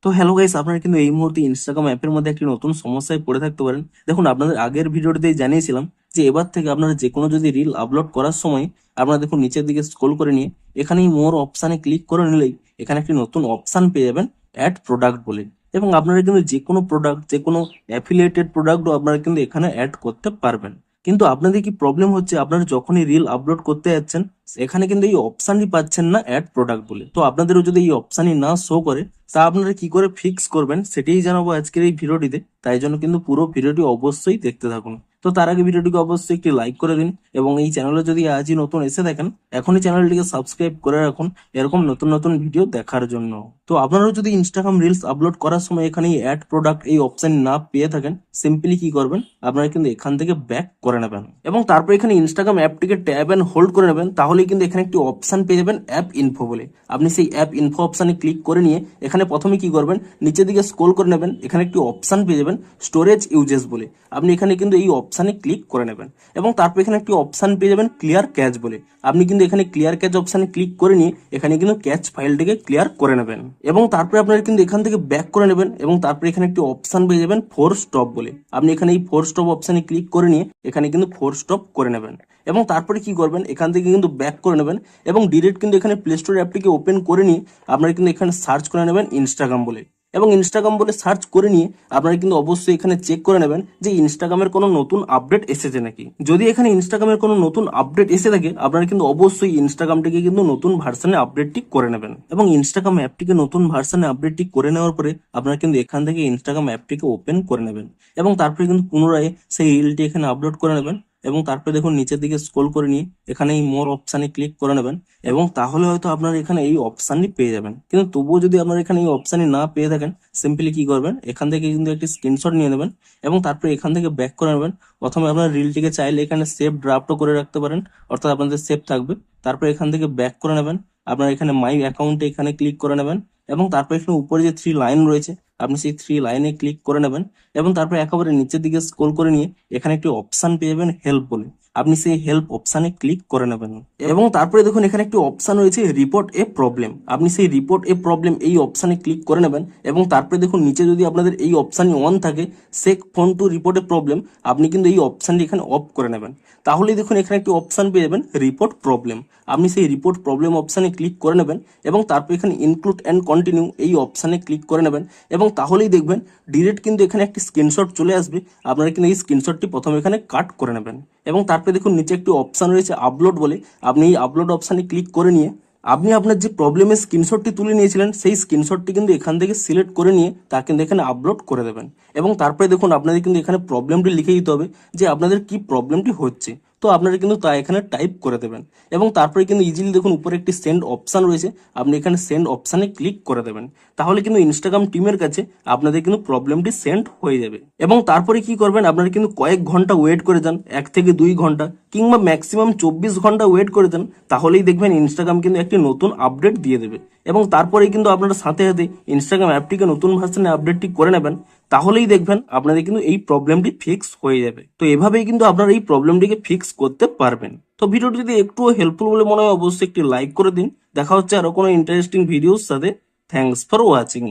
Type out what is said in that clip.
তো hello guys, আপনারা কিন্তু এই মুহূর্তে ইনস্টাগ্রাম অ্যাপের মধ্যে একটি নতুন সমস্যায় পড়ে থাকতে পারেন। দেখুন, আপনাদের আগের ভিডিওটিতেই জানিয়েছিলাম যে এবার থেকে আপনারা যে কোনো যদি রিল আপলোড করার সময় আপনারা দেখুন নিচের দিকে স্ক্রল করে নিয়ে এখানেই মোর অপশানে ক্লিক করে নিলেই এখানে একটি নতুন অপশান পেয়ে যাবেন, অ্যাড প্রোডাক্ট বলে। এবং আপনারা কিন্তু যে কোনো প্রোডাক্ট, যে কোনো অ্যাফিলিয়েটেড প্রোডাক্টও আপনারা কিন্তু এখানে অ্যাড করতে পারবেন। কিন্তু আপনাদের কি প্রবলেম হচ্ছে, আপনারা যখনই রিল আপলোড করতে যাচ্ছেন এখানে কিন্তু এই অপশানই পাচ্ছেন না অ্যাড প্রোডাক্ট বলে। তো আপনাদেরও যদি এই অপশানই না শো করে তা আপনারা কি করে ফিক্স করবেন সেটাই জানাবো আজকের এই ভিডিওটিতে। তাই জন্য কিন্তু পুরো ভিডিওটি অবশ্যই দেখতে থাকুন। তো তার আগে ভিডিওটিকে অবশ্যই একটি লাইক করে দিন এবং এই চ্যানেলে যদি আজই নতুন এসে দেখেন এখনই চ্যানেলটিকে সাবস্ক্রাইব করে রাখুন এরকম নতুন নতুন ভিডিও দেখার জন্য। তো আপনারাও যদি ইনস্টাগ্রাম রিলস আপলোড করার সময় এখানে অ্যাড প্রোডাক্ট এই অপশন না পেয়ে থাকেন, সিম্পলি কি করবেন, আপনারা কিন্তু এখান থেকে ব্যাক করে নেবেন এবং তারপর এখানে ইনস্টাগ্রাম অ্যাপটিকে ট্যাব এন্ড হোল্ড করে নেবেন। তাহলেই কিন্তু এখানে একটি অপশন পেয়ে যাবেন অ্যাপ ইনফো বলে। আপনি সেই অ্যাপ ইনফো অপশনে ক্লিক করে নিয়ে এখানে প্রথমে কি করবেন, নিচের দিকে স্ক্রল করে নেবেন, এখানে একটি অপশন পেয়ে যাবেন স্টোরেজ ইউজেস বলে। আপনি এখানে কিন্তু এই অপশনে ক্লিক করে নেবেন এবং তারপর এখানে একটি অপশন পেয়ে যাবেন ক্লিয়ার ক্যাচ বলে। আপনি কিন্তু এখানে ক্লিয়ার ক্যাচ অপশনে ক্লিক করে নিয়ে এখানে কিন্তু ক্যাচ ফাইলটিকে ক্লিয়ার করে নেবেন এবং তারপরে আপনারা কিন্তু এখান থেকে ব্যাক করে নেবেন এবং তারপরে এখানে একটি অপশন পেয়ে যাবেন ফোর স্টপ বলে। আপনি এখানে এই ফোর স্টপ অপশনে ক্লিক করে নিয়ে এখানে কিন্তু ফোর স্টপ করে নেবেন এবং তারপরে কি করবেন, এখান থেকে কিন্তু ব্যাক করে নেবেন এবং ডিরেক্ট কিন্তু এখানে প্লে স্টোর অ্যাপটিকে ওপেন করে নিয়ে আপনারা কিন্তু এখানে সার্চ করে নেবেন ইনস্টাগ্রাম বলে। এবং ইনস্টাগ্রাম বলে সার্চ করে নিয়ে আপনারা কিন্তু অবশ্যই এখানে চেক করে নেবেন যে ইনস্টাগ্রামের কোনো নতুন আপডেট এসেছে নাকি। যদি এখানে ইনস্টাগ্রামের কোনো নতুন আপডেট এসে থাকে আপনারা কিন্তু অবশ্যই ইনস্টাগ্রামটিকে কিন্তু নতুন ভার্সনে আপডেটটি করে নেবেন এবং ইনস্টাগ্রাম অ্যাপটিকে নতুন ভার্সনে আপডেটটি করে নেওয়ার পরে আপনারা কিন্তু এখান থেকে ইনস্টাগ্রাম অ্যাপটিকে ওপেন করে নেবেন এবং তারপরে কিন্তু পুনরায় সেই রিলটি এখানে আপলোড করে নেবেন এবং তারপরে দেখুন নিচের দিকে স্ক্রল করে নিয়ে এখানে এই মোর অপশানে ক্লিক করে নেবেন এবং তাহলে হয়তো আপনারা এখানে এই অপশানটি পেয়ে যাবেন। কিন্তু তবুও যদি আপনারা এখানে এই অপশানটি না পেয়ে থাকেন, সিম্পলি কি করবেন, এখান থেকে কিন্তু একটি স্ক্রিনশট নিয়ে নেবেন এবং তারপরে এখান থেকে ব্যাক করে নেবেন। প্রথমে আপনার রিলটিকে চাইলে এখানে সেভ ড্রাফটও করে রাখতে পারেন, অর্থাৎ আপনাদের সেভ থাকবে। তারপরে এখান থেকে ব্যাক করে নেবেন, আপনার এখানে মাই অ্যাকাউন্টে এখানে ক্লিক করে নেবেন এবং তারপরে এখানে উপরে যে থ্রি লাইন রয়েছে আপনি সেই থ্রি লাইনে ক্লিক করে নেবেন এবং তারপরে একেবারে নিচের দিকে স্ক্রল করে নিয়ে এখানে একটি অপশন পেয়ে যাবেন হেল্প বলে। আপনি সেই হেল্প অপশানে ক্লিক করে নেবেন এবং তারপরে দেখুন এখানে একটি অপশন রয়েছে রিপোর্ট এ প্রবলেম। আপনি সেই রিপোর্ট এ প্রবলেম এই অপশানে ক্লিক করে নেবেন এবং তারপরে দেখুন নিচে যদি আপনাদের এই অপশানই অন থাকে, shake phone to report a problem, আপনি কিন্তু এই অপশানটি এখানে অফ করে নেবেন। তাহলেই দেখুন এখানে একটি অপশান পেয়ে যাবেন রিপোর্ট প্রবলেম। আপনি সেই রিপোর্ট প্রবলেম অপশানে ক্লিক করে নেবেন এবং তারপর এখানে ইনক্লুড অ্যান্ড কন্টিনিউ এই অপশানে ক্লিক করে নেবেন এবং তাহলেই দেখবেন ডিরেক্ট কিন্তু এখানে একটি স্ক্রিনশট চলে আসবে। আপনারা কিন্তু এই স্ক্রিনশটটি প্রথমে এখানে কাট করে নেবেন এবং তারপরে দেখুন নিচে একটি অপশান রয়েছে আপলোড বলে। আপনি এই আপলোড অপশানে ক্লিক করে নিয়ে আপনি আপনার যে প্রবলেমের স্ক্রিনশটটি তুলে নিয়েছিলেন সেই স্ক্রিনশটটি কিন্তু এখান থেকে সিলেক্ট করে নিয়ে তা কিন্তু এখানে আপলোড করে দেবেন এবং তারপরে দেখুন আপনাদের কিন্তু এখানে প্রবলেমটি লিখে দিতে হবে যে আপনাদের কি প্রবলেমটি হচ্ছে। তো আপনারা কিন্তু তা এখানে টাইপ করে দেবেন এবং তারপরে কিন্তু ইজিলি দেখুন উপরে একটি সেন্ড অপশান রয়েছে, আপনি এখানে সেন্ড অপশানে ক্লিক করে দেবেন। তাহলে কিন্তু ইনস্টাগ্রাম টিমের কাছে আপনাদের কিন্তু প্রবলেমটি সেন্ড হয়ে যাবে এবং তারপরে কি করবেন, আপনারা কিন্তু কয়েক ঘন্টা ওয়েট করে যান, 1 থেকে 2 ঘন্টা কিংবা ম্যাক্সিমাম 24 ঘন্টা ওয়েট করে যান। তাহলেই দেখবেন ইনস্টাগ্রাম কিন্তু একটি নতুন আপডেট দিয়ে দেবে এবং তারপরেই কিন্তু আপনারা সাথে সাথে ইনস্টাগ্রাম অ্যাপটিকে নতুন ভার্সনে আপডেটটি করে নেবেন। তাহলেই দেখবেন আপনাদের কিন্তু এই প্রবলেমটি ফিক্স হয়ে যাবে। তো এভাবেই কিন্তু আপনারা এই প্রবলেমটিকে ফিক্স করতে পারবেন। তো ভিডিওটি যদি একটুও হেল্পফুল বলে মনে হয় অবশ্যই একটি লাইক করে দিন। দেখা হচ্ছে আরো কোনো ইন্টারেস্টিং ভিডিওর সাথে। Thanks for watching.